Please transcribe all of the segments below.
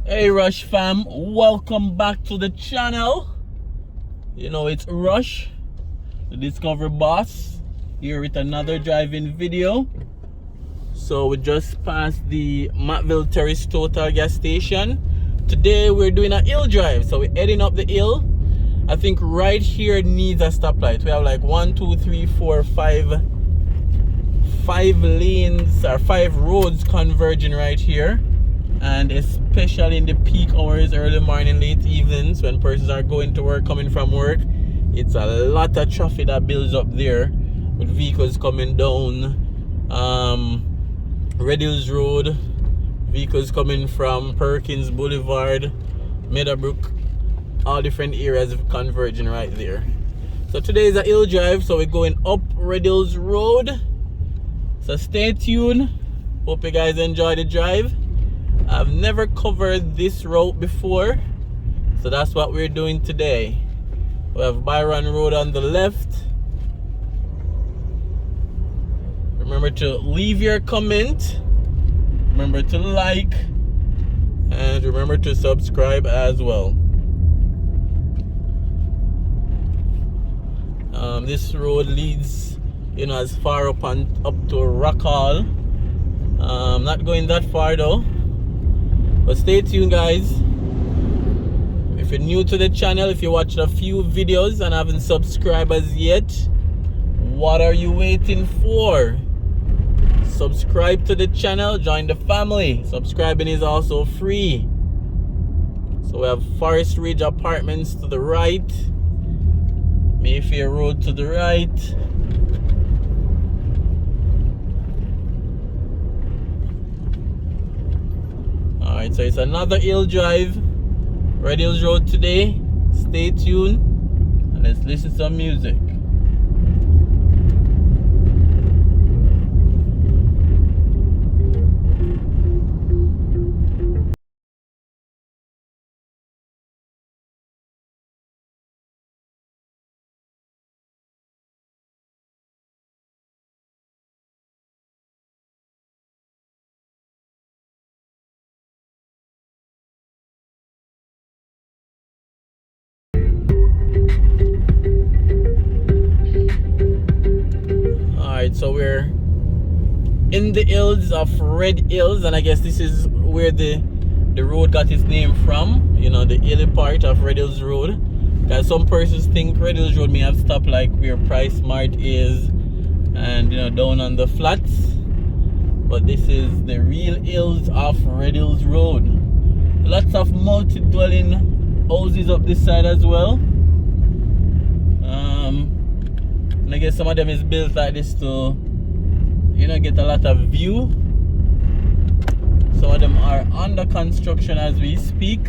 Hey Rush fam, welcome back to the channel. You know it's Rush, the Discover Boss, here with another driving video. So we just passed the Mattville Terrace Total gas station. Today we're doing a hill drive, so we're heading up the hill. I think right here needs a stoplight. We have like 1, 2, 3, 4, 5 lanes or 5 roads converging right here. And especially in the peak hours, early morning, late evenings, when persons are going to work, coming from work, it's a lot of traffic that builds up there with vehicles coming down Red Hills Road, vehicles coming from Perkins Boulevard, Meadowbrook, all different areas converging right there. So today is a hill drive, so we're going up Red Hills Road. So stay tuned. Hope you guys enjoy the drive. I've never covered this route before, so that's what we're doing today. We have Byron Road on the left. Remember to leave your comment, remember to like, and remember to subscribe as well. This road leads, as far up to Rockall. Not going that far though. But stay tuned, guys. If you're new to the channel, if you watched a few videos and haven't subscribed as yet, what are you waiting for? Subscribe to the channel, join the family. Subscribing is also free. So we have Forest Ridge Apartments to the right, Mayfair Road to the right. Alright, so it's another hill drive, Red Hills Road today. Stay tuned and let's listen to some music. Alright, so we're in the hills of Red Hills, and I guess this is where the road got its name from, the hilly part of Red Hills Road. Because some persons think Red Hills Road may have stopped like where Price Mart is and down on the flats, but this is the real hills of Red Hills Road. Lots of multi-dwelling houses up this side as well. And I guess some of them is built like this to get a lot of view. Some of them are under construction as we speak.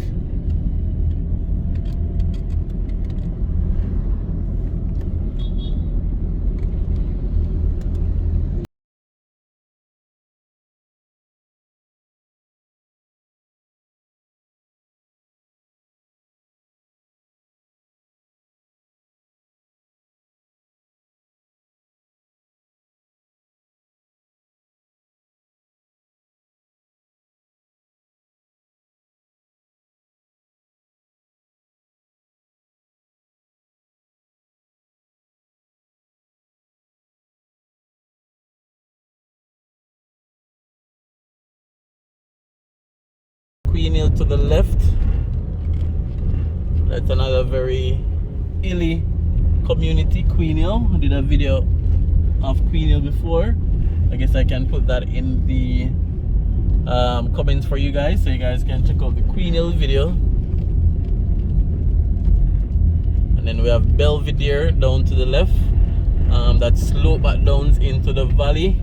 Queen Hill to the left. That's another very hilly community, Queen Hill. I did a video of Queen Hill before. I guess I can put that in the comments for you guys, so you guys can check out the Queen Hill video. And then we have Belvedere down to the left. That slope back down into the valley.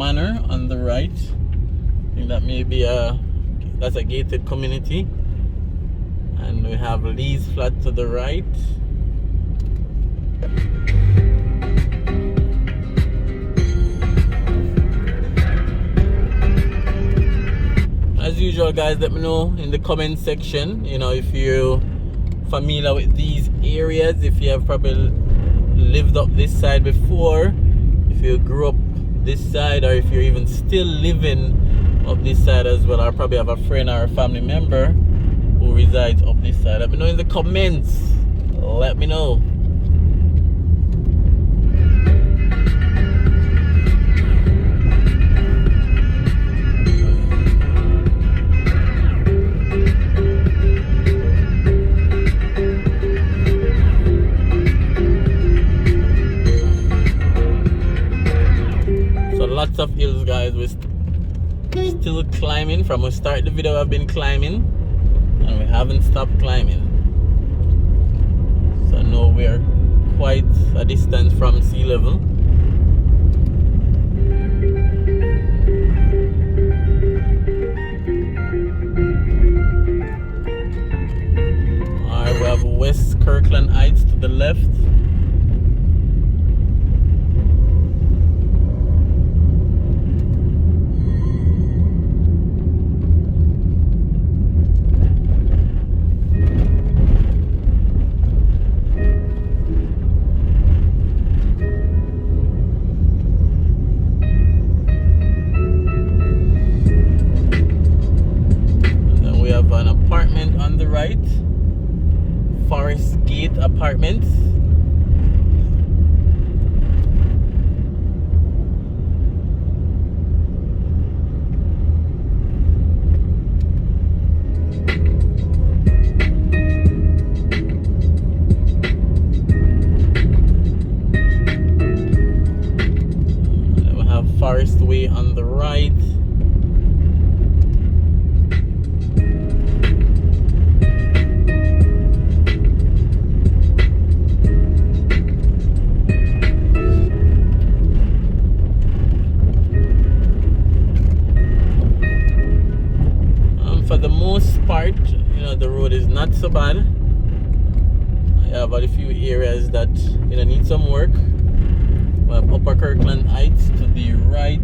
manor on the right. I think that may be that's a gated community. And we have Lee's flat to the right. As usual, guys, let me know in the comment section, you know, if you're familiar with these areas, if you have probably lived up this side before, if you grew up this side, or if you're even still living up this side as well, or probably have a friend or a family member who resides up this side. Let me know in the comments. Let me know. Lots of hills, guys. We're still climbing. From the start of the video, I've been climbing and we haven't stopped climbing. So now we're quite a distance from sea level. Alright, we have West Kirkland Heights to the left. Forest Gate Apartments. Then we have Forest Way on the right. For the most part, you know, the road is not so bad. I have a few areas that, you know, need some work. We have Upper Kirkland Heights to the right.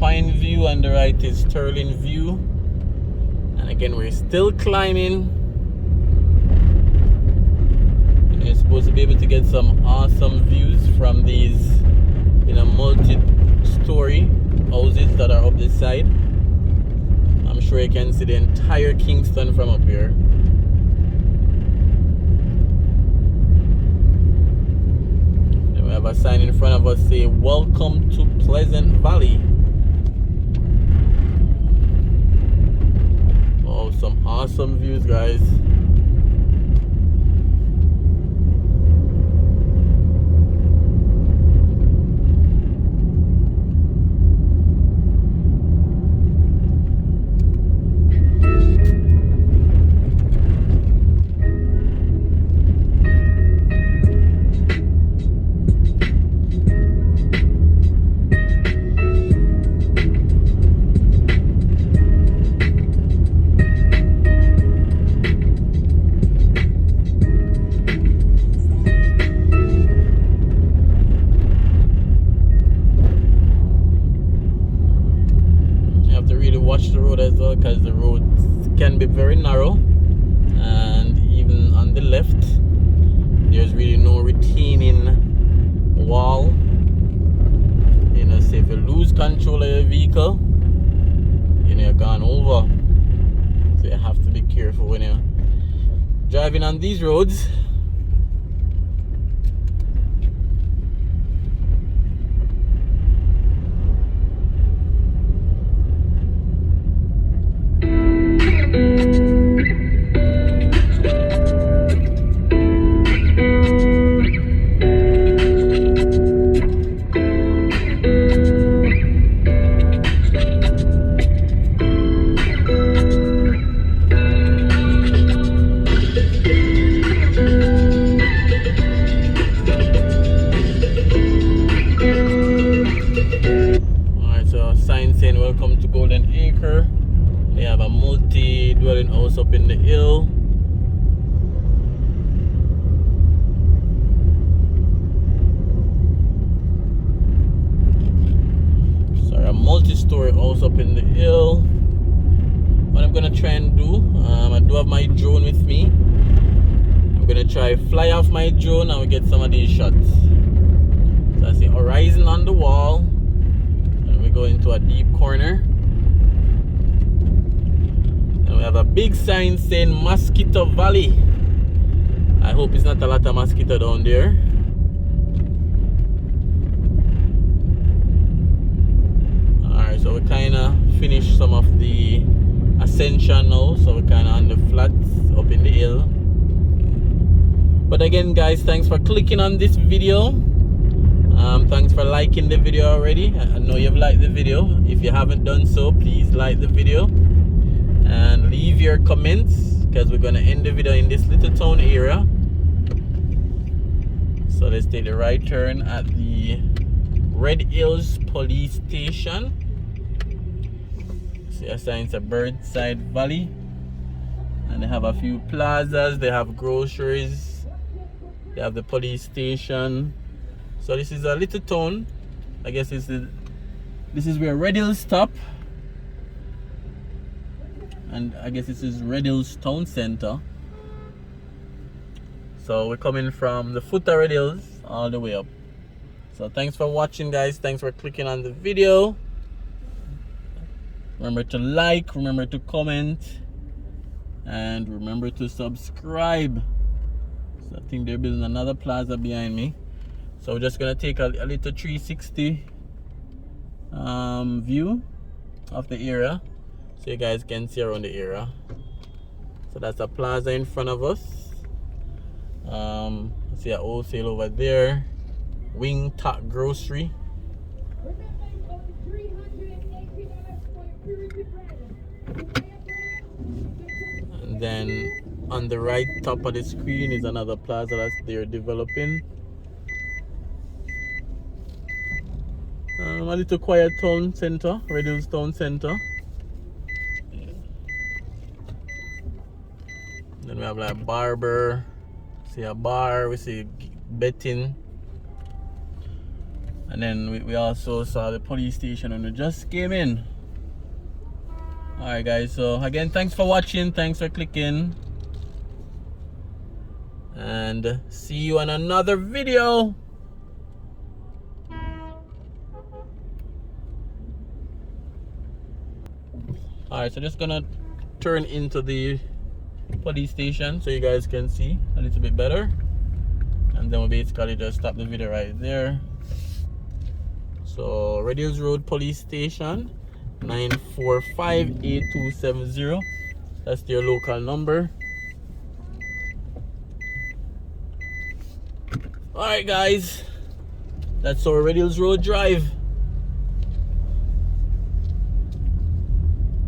Pine View and the right is Sterling View. And again, we're still climbing. And you're supposed to be able to get some awesome views from these, you know, multi-story houses that are up this side. I'm sure you can see the entire Kingston from up here. And we have a sign in front of us saying, "Welcome to Pleasant Valley." Oh, some awesome views, guys. Watch the road as well, because the road can be very narrow, and even on the left there's really no retaining wall. You know, say if you lose control of your vehicle, you know, you're have gone over. So you have to be careful when you're driving on these roads. Welcome to Golden Acre. They have a multi-dwelling house up in the hill. Sorry, a multi-story house up in the hill. What I'm gonna try and do, I do have my drone with me. I'm gonna try fly off my drone and we get some of these shots. So I see horizon on the wall. We go into a deep corner and we have a big sign saying Mosquito Valley. I hope it's not a lot of mosquito down there. Alright, so we kind of finished some of the ascension now, so we're kind of on the flats up in the hill. But again guys, thanks for clicking on this video. Thanks for liking the video already. I know you've liked the video. If you haven't done so, please like the video and leave your comments, because we're going to end the video in this little town area. So let's take the right turn at the Red Hills Police Station. See a sign, it's a Birdside Valley, and they have a few plazas, they have groceries, they have the police station. So this is a little town. I guess this is where Red Hills stop. And I guess this is Red Hills Town Center. So we're coming from the foot of Red Hills all the way up. So thanks for watching guys. Thanks for clicking on the video. Remember to like, remember to comment, and remember to subscribe. So I think they're building another plaza behind me. So we're just gonna take a little 360 view of the area, so you guys can see around the area. So that's a plaza in front of us. I see a wholesale over there, Wing Top Grocery. And then on the right top of the screen is another plaza that they're developing. A little quiet town center, Red Hills Town Center. Then we have like barber, see a bar, we see betting. And then we also saw the police station when we just came in. Alright guys, so again, thanks for watching, thanks for clicking. And see you on another video. Alright, so just gonna turn into the police station so you guys can see a little bit better, and then we'll basically just stop the video right there. So Red Hills Road Police Station, 945-8270. That's their local number. Alright guys, that's our Red Hills Road Drive.